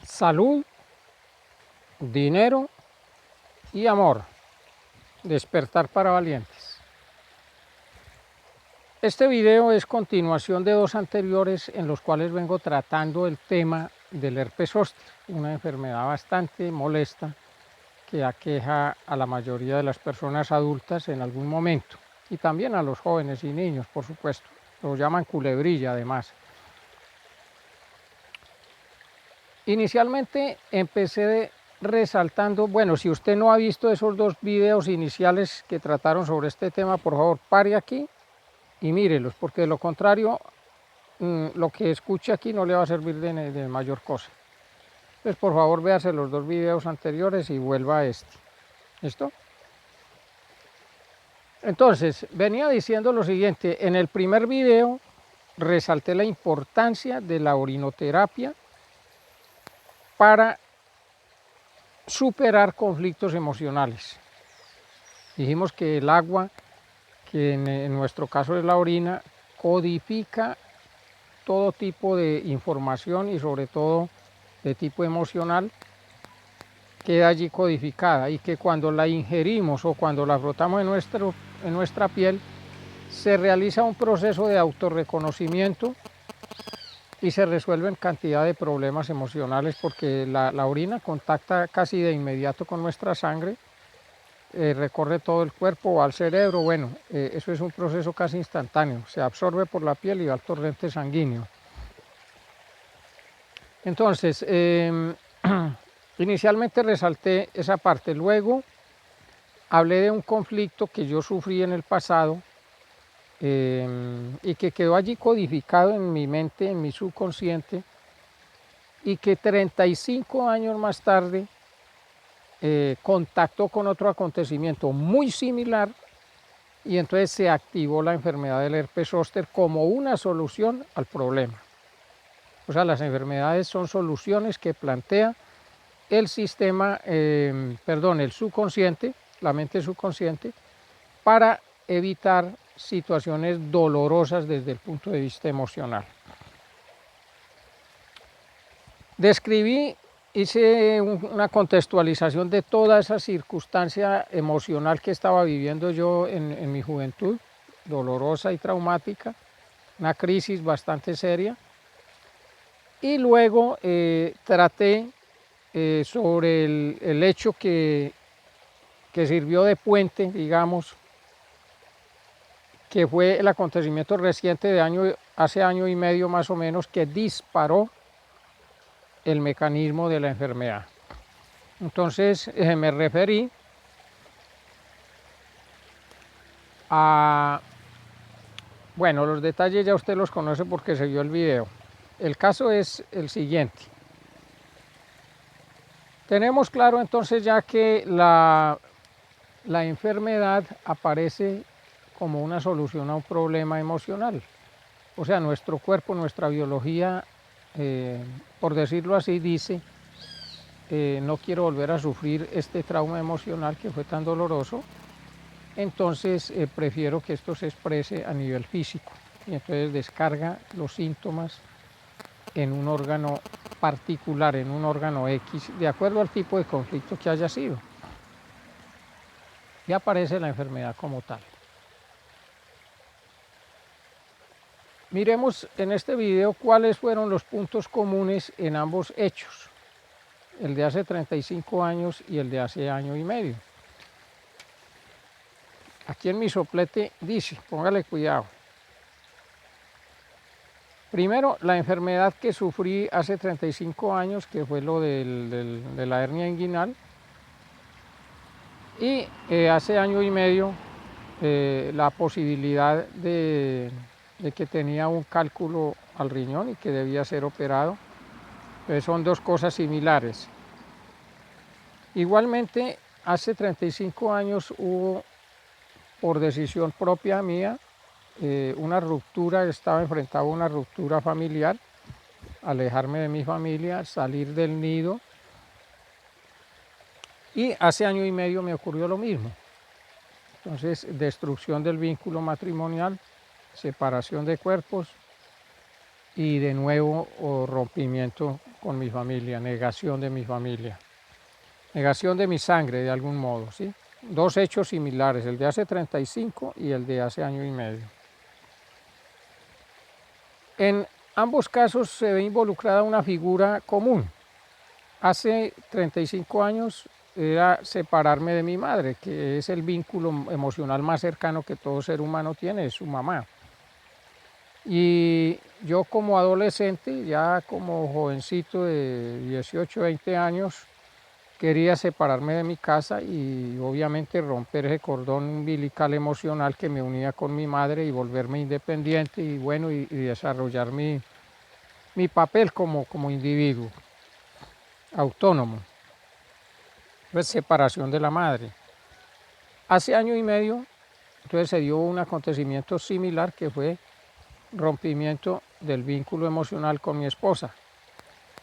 salud, dinero y amor. Despertar para valientes. Este video es continuación de dos anteriores en los cuales vengo tratando el tema del herpes zóster, una enfermedad bastante molesta que aqueja a la mayoría de las personas adultas en algún momento y también a los jóvenes y niños, por supuesto. Lo llaman culebrilla además. Inicialmente empecé resaltando, bueno, si usted no ha visto esos dos videos iniciales que trataron sobre este tema, por favor pare aquí y mírelos, porque de lo contrario lo que escuche aquí no le va a servir de mayor cosa. Entonces por favor véase los dos videos anteriores y vuelva a este. ¿Listo? Entonces venía diciendo lo siguiente: en el primer video resalté la importancia de la orinoterapia para superar conflictos emocionales. Dijimos que el agua, que en nuestro caso es la orina, codifica todo tipo de información y sobre todo de tipo emocional, queda allí codificada, y que cuando la ingerimos o cuando la frotamos en nuestra piel, se realiza un proceso de autorreconocimiento y se resuelven cantidad de problemas emocionales, porque la orina contacta casi de inmediato con nuestra sangre, recorre todo el cuerpo, va al cerebro. Bueno, eso es un proceso casi instantáneo, se absorbe por la piel y va al torrente sanguíneo. Entonces, inicialmente resalté esa parte, luego hablé de un conflicto que yo sufrí en el pasado y que quedó allí codificado en mi mente, en mi subconsciente, y que 35 años más tarde contactó con otro acontecimiento muy similar, y entonces se activó la enfermedad del herpes zóster como una solución al problema. O sea, las enfermedades son soluciones que plantea el sistema, el subconsciente, la mente subconsciente, para evitar situaciones dolorosas desde el punto de vista emocional. Hice una contextualización de toda esa circunstancia emocional que estaba viviendo yo en mi juventud, dolorosa y traumática, una crisis bastante seria. Y luego traté sobre el hecho que sirvió de puente, digamos, que fue el acontecimiento reciente de hace año y medio más o menos, que disparó el mecanismo de la enfermedad. Entonces me referí a, bueno, los detalles ya usted los conoce porque se vio el video. El caso es el siguiente. Tenemos claro entonces ya que la enfermedad aparece como una solución a un problema emocional. O sea, nuestro cuerpo, nuestra biología, por decirlo así, dice: no quiero volver a sufrir este trauma emocional que fue tan doloroso, entonces prefiero que esto se exprese a nivel físico. Y entonces descarga los síntomas en un órgano particular, en un órgano X, de acuerdo al tipo de conflicto que haya sido. Y aparece la enfermedad como tal. Miremos en este video cuáles fueron los puntos comunes en ambos hechos, el de hace 35 años y el de hace año y medio. Aquí en mi soplete dice, póngale cuidado. Primero, la enfermedad que sufrí hace 35 años, que fue lo de la hernia inguinal, y hace año y medio la posibilidad de que tenía un cálculo al riñón y que debía ser operado. Entonces son dos cosas similares. Igualmente, hace 35 años hubo, por decisión propia mía, una ruptura, estaba enfrentado a una ruptura familiar, alejarme de mi familia, salir del nido, y hace año y medio me ocurrió lo mismo. Entonces, destrucción del vínculo matrimonial, separación de cuerpos y de nuevo rompimiento con mi familia, negación de mi familia, negación de mi sangre de algún modo, ¿sí? Dos hechos similares, el de hace 35 y el de hace año y medio. En ambos casos se ve involucrada una figura común. Hace 35 años era separarme de mi madre, que es el vínculo emocional más cercano que todo ser humano tiene, es su mamá. Y yo como adolescente, ya como jovencito de 18, 20 años, quería separarme de mi casa y obviamente romper ese cordón umbilical emocional que me unía con mi madre y volverme independiente y bueno, y desarrollar mi papel como individuo autónomo. Pues separación de la madre. Hace año y medio, entonces se dio un acontecimiento similar que fue rompimiento del vínculo emocional con mi esposa,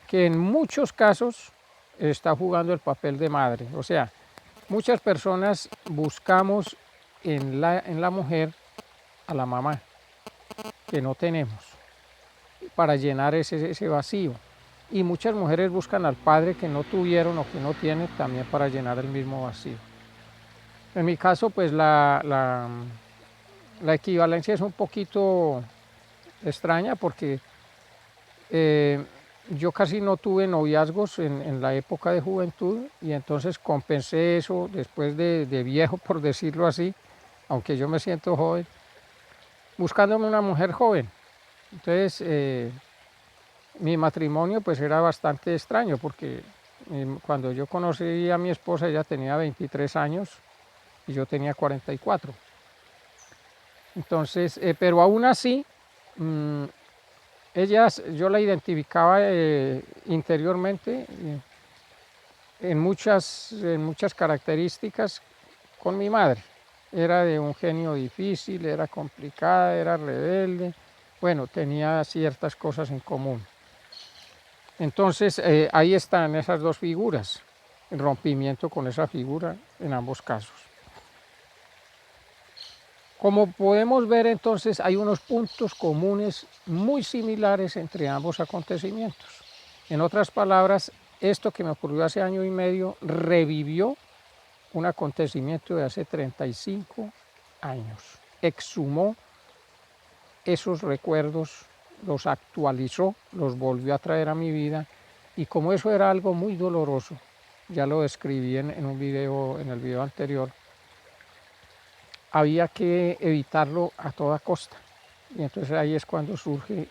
que en muchos casos está jugando el papel de madre. O sea, muchas personas buscamos en la mujer a la mamá que no tenemos para llenar ese vacío. Y muchas mujeres buscan al padre que no tuvieron o que no tienen también para llenar el mismo vacío. En mi caso, pues la equivalencia es un poquito extraña porque yo casi no tuve noviazgos en la época de juventud y entonces compensé eso después de viejo, por decirlo así, aunque yo me siento joven, buscándome una mujer joven. Entonces, mi matrimonio pues era bastante extraño porque cuando yo conocí a mi esposa ella tenía 23 años y yo tenía 44. Entonces, pero aún así, yo la identificaba interiormente en muchas características con mi madre. Era de un genio difícil, era complicada, era rebelde. Bueno, tenía ciertas cosas en común. Entonces, ahí están esas dos figuras, el rompimiento con esa figura en ambos casos. Como podemos ver, entonces, hay unos puntos comunes muy similares entre ambos acontecimientos. En otras palabras, esto que me ocurrió hace año y medio revivió un acontecimiento de hace 35 años. Exhumó esos recuerdos, los actualizó, los volvió a traer a mi vida. Y como eso era algo muy doloroso, ya lo describí en el video anterior, había que evitarlo a toda costa. Y entonces ahí es cuando surge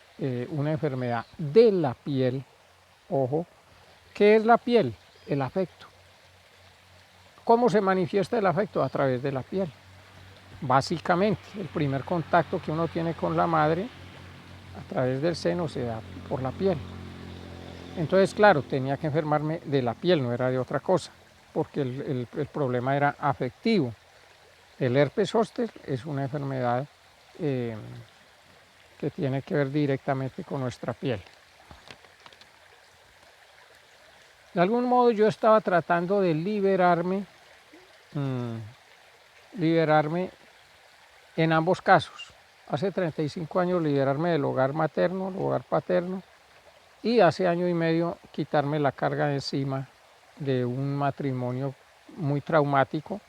una enfermedad de la piel. Ojo, ¿qué es la piel? El afecto. ¿Cómo se manifiesta el afecto? A través de la piel. Básicamente, el primer contacto que uno tiene con la madre a través del seno se da por la piel. Entonces, claro, tenía que enfermarme de la piel, no era de otra cosa, porque el problema era afectivo. El herpes zóster es una enfermedad que tiene que ver directamente con nuestra piel. De algún modo yo estaba tratando de liberarme en ambos casos. Hace 35 años liberarme del hogar materno, el hogar paterno, y hace año y medio quitarme la carga de encima de un matrimonio muy traumático,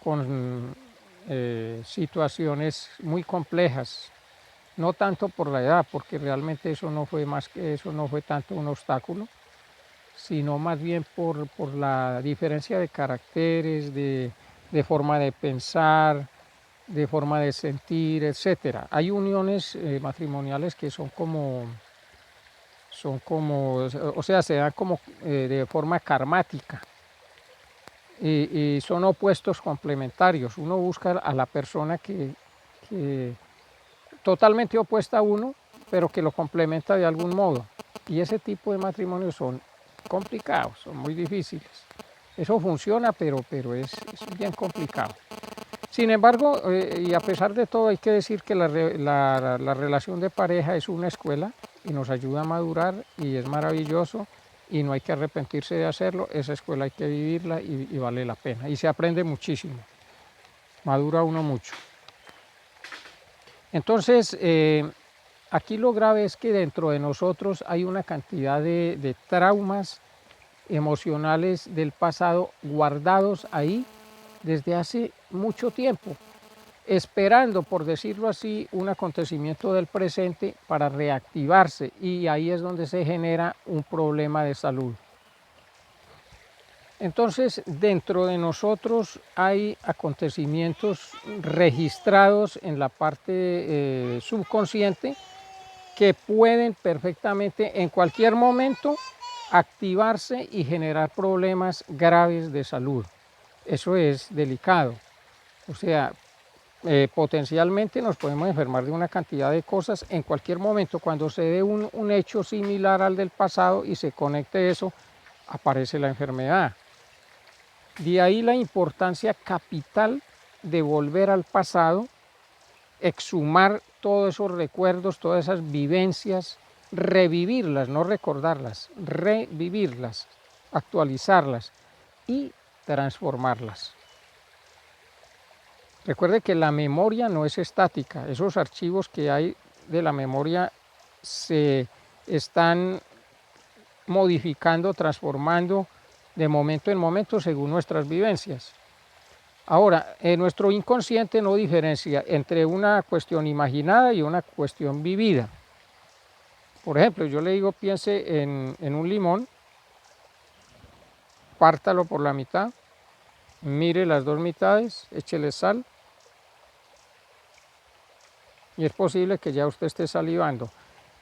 con situaciones muy complejas, no tanto por la edad, porque realmente eso no fue más que eso, no fue tanto un obstáculo, sino más bien por la diferencia de caracteres, de forma de pensar, de forma de sentir, etcétera. Hay uniones matrimoniales que son como, o sea, se dan como de forma karmática y son opuestos complementarios. Uno busca a la persona que totalmente opuesta a uno, pero que lo complementa de algún modo. Y ese tipo de matrimonios son complicados, son muy difíciles. Eso funciona, pero es bien complicado. Sin embargo, y a pesar de todo, hay que decir que la relación de pareja es una escuela y nos ayuda a madurar y es maravilloso y no hay que arrepentirse de hacerlo. Esa escuela hay que vivirla y vale la pena. Y se aprende muchísimo, madura uno mucho. Entonces, aquí lo grave es que dentro de nosotros hay una cantidad de traumas emocionales del pasado guardados ahí desde hace mucho tiempo, esperando, por decirlo así, un acontecimiento del presente para reactivarse, y ahí es donde se genera un problema de salud. Entonces, dentro de nosotros hay acontecimientos registrados en la parte subconsciente que pueden perfectamente en cualquier momento activarse y generar problemas graves de salud. Eso es delicado. O sea, potencialmente nos podemos enfermar de una cantidad de cosas en cualquier momento. Cuando se dé un hecho similar al del pasado y se conecte eso, aparece la enfermedad. De ahí la importancia capital de volver al pasado, exhumar todos esos recuerdos, todas esas vivencias, revivirlas, no recordarlas, revivirlas, actualizarlas y transformarlas. Recuerde que la memoria no es estática, esos archivos que hay de la memoria se están modificando, transformando de momento en momento según nuestras vivencias. Ahora, nuestro inconsciente no diferencia entre una cuestión imaginada y una cuestión vivida. Por ejemplo, yo le digo, piense en un limón, pártalo por la mitad, mire las dos mitades, échele sal, y es posible que ya usted esté salivando.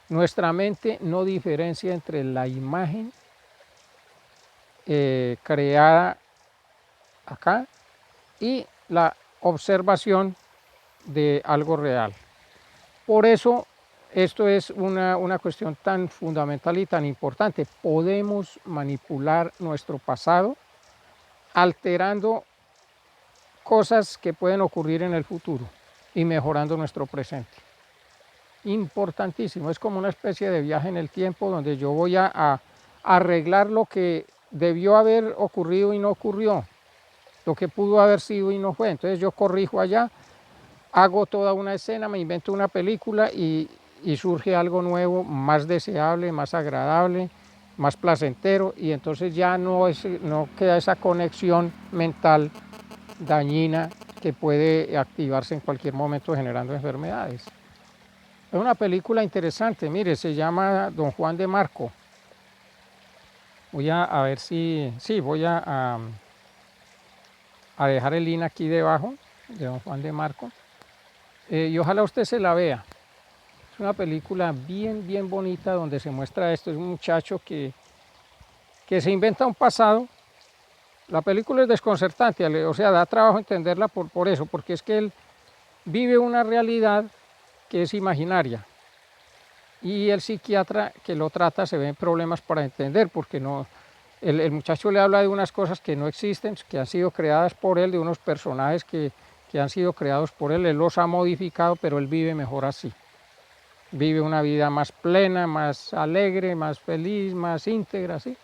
Nuestra mente no diferencia entre la imagen creada acá y la observación de algo real. Por eso esto es una cuestión tan fundamental y tan importante. Podemos manipular nuestro pasado alterando cosas que pueden ocurrir en el futuro y mejorando nuestro presente. Importantísimo, es como una especie de viaje en el tiempo donde yo voy a arreglar lo que debió haber ocurrido y no ocurrió, lo que pudo haber sido y no fue. Entonces yo corrijo allá, hago toda una escena, me invento una película y surge algo nuevo, más deseable, más agradable, más placentero, y entonces ya no queda esa conexión mental dañina que puede activarse en cualquier momento generando enfermedades. Es una película interesante, mire, se llama Don Juan de Marco. Voy a ver si, sí, voy a dejar el link aquí debajo de Don Juan de Marco, y ojalá usted se la vea. Es una película bien bonita donde se muestra esto. Es un muchacho que se inventa un pasado. La película es desconcertante, o sea, da trabajo entenderla por eso, porque es que él vive una realidad que es imaginaria, y el psiquiatra que lo trata se ve en problemas para entender, porque no, el muchacho le habla de unas cosas que no existen, que han sido creadas por él, de unos personajes que han sido creados por él los ha modificado, pero él vive mejor así. Vive una vida más plena, más alegre, más feliz, más íntegra, ¿sí?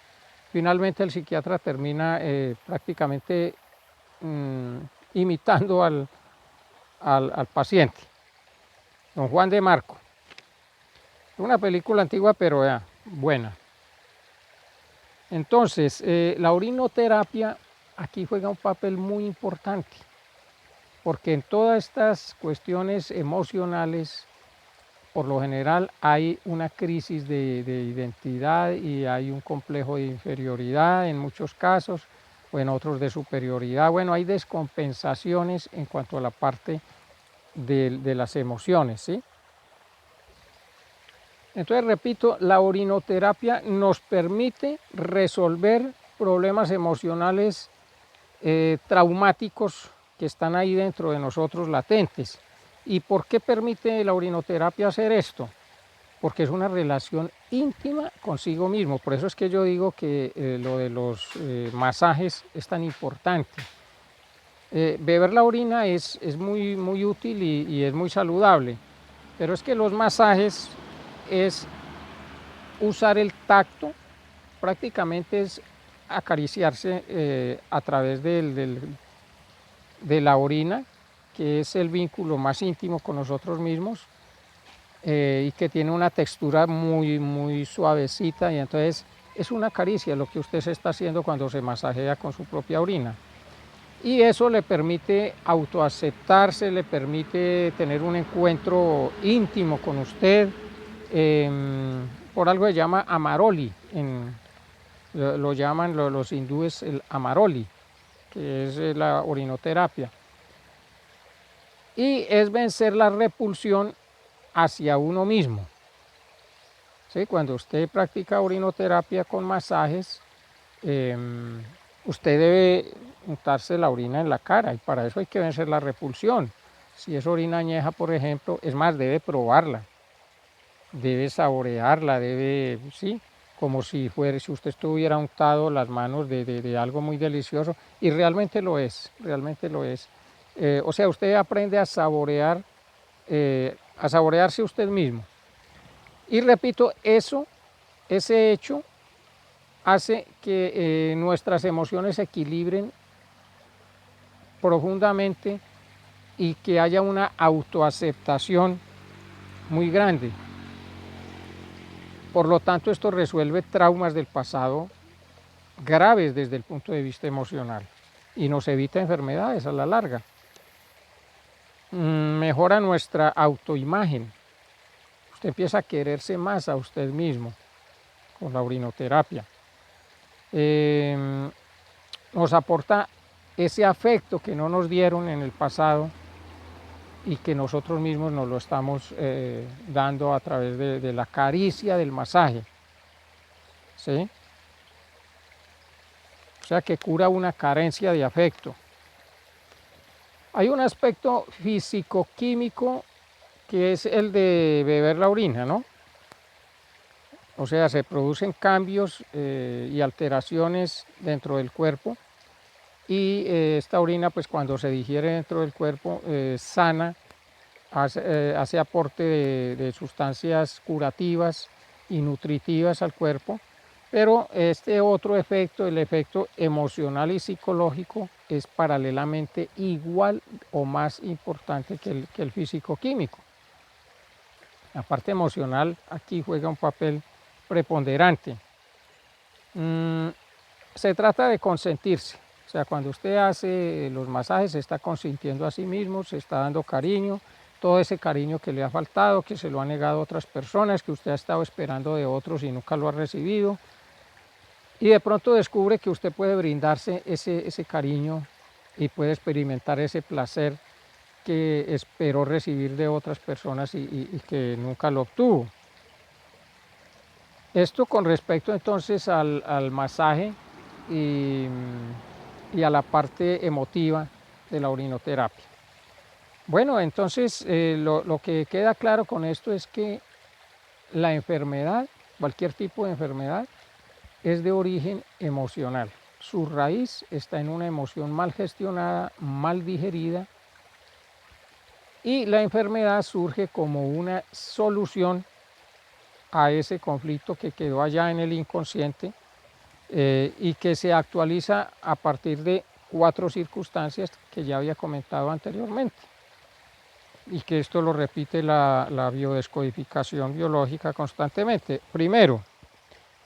Finalmente el psiquiatra termina prácticamente imitando al paciente. Don Juan de Marco. Una película antigua, pero buena. Entonces, la orinoterapia aquí juega un papel muy importante, porque en todas estas cuestiones emocionales, por lo general hay una crisis de identidad y hay un complejo de inferioridad en muchos casos, o en otros de superioridad. Bueno, hay descompensaciones en cuanto a la parte de las emociones, ¿sí? Entonces, repito, la orinoterapia nos permite resolver problemas emocionales traumáticos que están ahí dentro de nosotros latentes. ¿Y por qué permite la orinoterapia hacer esto? Porque es una relación íntima consigo mismo. Por eso es que yo digo que lo de los masajes es tan importante. Beber la orina es muy útil y es muy saludable, pero es que los masajes es usar el tacto, prácticamente es acariciarse a través de la orina, que es el vínculo más íntimo con nosotros mismos, y que tiene una textura muy suavecita, y entonces es una caricia lo que usted se está haciendo cuando se masajea con su propia orina. Y eso le permite autoaceptarse, le permite tener un encuentro íntimo con usted. Por algo se llama amaroli, lo llaman los hindúes el amaroli, que es la orinoterapia. Y es vencer la repulsión hacia uno mismo. ¿Sí? Cuando usted practica orinoterapia con masajes, usted debe untarse la orina en la cara, y para eso hay que vencer la repulsión. Si es orina añeja, por ejemplo, es más, debe probarla, debe saborearla, debe, sí, como si usted estuviera untado las manos de algo muy delicioso, y realmente lo es, realmente lo es. O sea, usted aprende a saborearse usted mismo. Y repito, ese hecho hace que nuestras emociones se equilibren profundamente y que haya una autoaceptación muy grande. Por lo tanto, esto resuelve traumas del pasado graves desde el punto de vista emocional y nos evita enfermedades a la larga. Mejora nuestra autoimagen. Usted empieza a quererse más a usted mismo con la orinoterapia. Nos aporta ese afecto que no nos dieron en el pasado y que nosotros mismos nos lo estamos dando a través de la caricia del masaje. ¿Sí? O sea, que cura una carencia de afecto. Hay un aspecto físico-químico que es el de beber la orina, ¿no? O sea, se producen cambios y alteraciones dentro del cuerpo, y esta orina, pues cuando se digiere dentro del cuerpo, sana, hace aporte de sustancias curativas y nutritivas al cuerpo. Pero este otro efecto, el efecto emocional y psicológico, es paralelamente igual o más importante que el físico-químico. La parte emocional aquí juega un papel preponderante. Se trata de consentirse. O sea, cuando usted hace los masajes, se está consintiendo a sí mismo, se está dando cariño, todo ese cariño que le ha faltado, que se lo han negado otras personas, que usted ha estado esperando de otros y nunca lo ha recibido. Y de pronto descubre que usted puede brindarse ese cariño y puede experimentar ese placer que esperó recibir de otras personas y que nunca lo obtuvo. Esto con respecto entonces al masaje y a la parte emotiva de la orinoterapia. Bueno, entonces lo que queda claro con esto es que la enfermedad, cualquier tipo de enfermedad, es de origen emocional. Su raíz está en una emoción mal gestionada, mal digerida, y la enfermedad surge como una solución a ese conflicto que quedó allá en el inconsciente y que se actualiza a partir de 4 circunstancias que ya había comentado anteriormente, y que esto lo repite la biodescodificación biológica constantemente. Primero,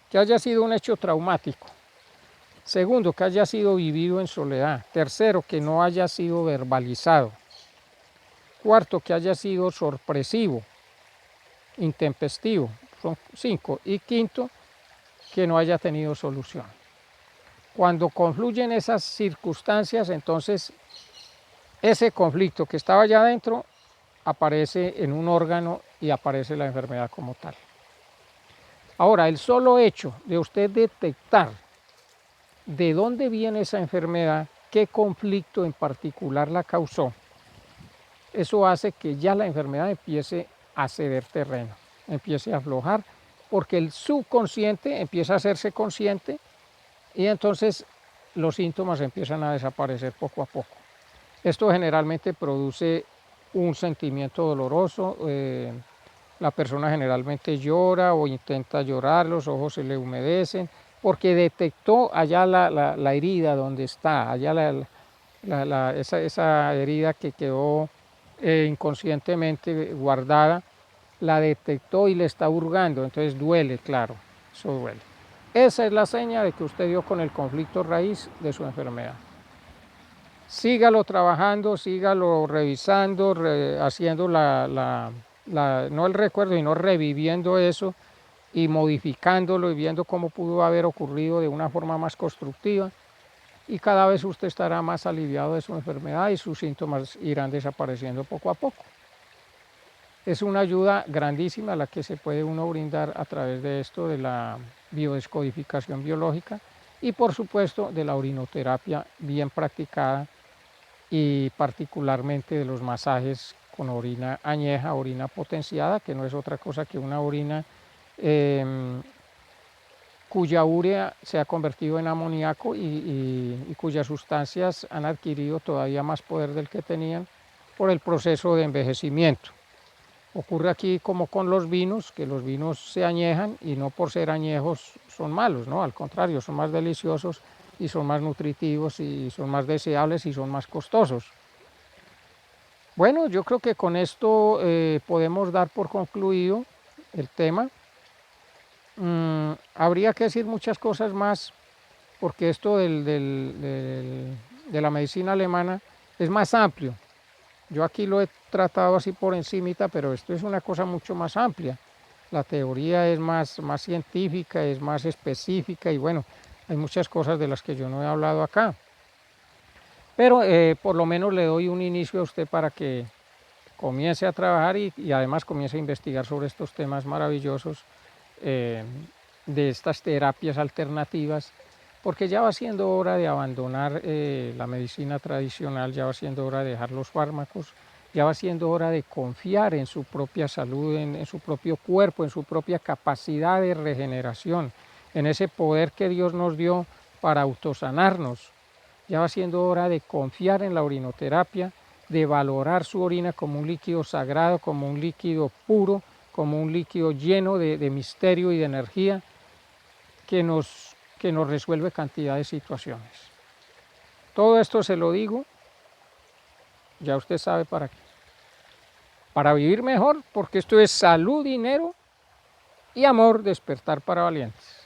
que haya sido un hecho traumático. Segundo, que haya sido vivido en soledad. Tercero, que no haya sido verbalizado. Cuarto, que haya sido sorpresivo, intempestivo. Son 5. Y quinto, que no haya tenido solución. Cuando confluyen esas circunstancias, entonces ese conflicto que estaba allá adentro aparece en un órgano y aparece la enfermedad como tal. Ahora, el solo hecho de usted detectar de dónde viene esa enfermedad, qué conflicto en particular la causó, eso hace que ya la enfermedad empiece a ceder terreno, empiece a aflojar, porque el subconsciente empieza a hacerse consciente y entonces los síntomas empiezan a desaparecer poco a poco. Esto generalmente produce un sentimiento doloroso, la persona generalmente llora o intenta llorar, los ojos se le humedecen, porque detectó allá la herida donde está, allá esa herida que quedó inconscientemente guardada, la detectó y le está hurgando, entonces duele, claro, eso duele. Esa es la seña de que usted dio con el conflicto raíz de su enfermedad. Sígalo trabajando, sígalo revisando, haciendo no el recuerdo, sino reviviendo eso y modificándolo y viendo cómo pudo haber ocurrido de una forma más constructiva. Y cada vez usted estará más aliviado de su enfermedad y sus síntomas irán desapareciendo poco a poco. Es una ayuda grandísima la que se puede uno brindar a través de esto de la biodescodificación biológica y por supuesto de la orinoterapia bien practicada y particularmente de los masajes con orina añeja, orina potenciada, que no es otra cosa que una orina cuya urea se ha convertido en amoníaco y cuyas sustancias han adquirido todavía más poder del que tenían por el proceso de envejecimiento. Ocurre aquí como con los vinos, que los vinos se añejan y no por ser añejos son malos, ¿no? Al contrario, son más deliciosos y son más nutritivos y son más deseables y son más costosos. Bueno, yo creo que con esto podemos dar por concluido el tema. Habría que decir muchas cosas más porque esto de la medicina alemana es más amplio. Yo aquí lo he tratado así por encimita, pero esto es una cosa mucho más amplia. La teoría es más científica, es más específica y bueno, hay muchas cosas de las que yo no he hablado acá. Pero por lo menos le doy un inicio a usted para que comience a trabajar y además comience a investigar sobre estos temas maravillosos de estas terapias alternativas, porque ya va siendo hora de abandonar la medicina tradicional, ya va siendo hora de dejar los fármacos, ya va siendo hora de confiar en su propia salud, en su propio cuerpo, en su propia capacidad de regeneración, en ese poder que Dios nos dio para autosanarnos. Ya va siendo hora de confiar en la orinoterapia, de valorar su orina como un líquido sagrado, como un líquido puro, como un líquido lleno de misterio y de energía que nos resuelve cantidad de situaciones. Todo esto se lo digo, ya usted sabe para qué. Para vivir mejor, porque esto es salud, dinero y amor, despertar para valientes.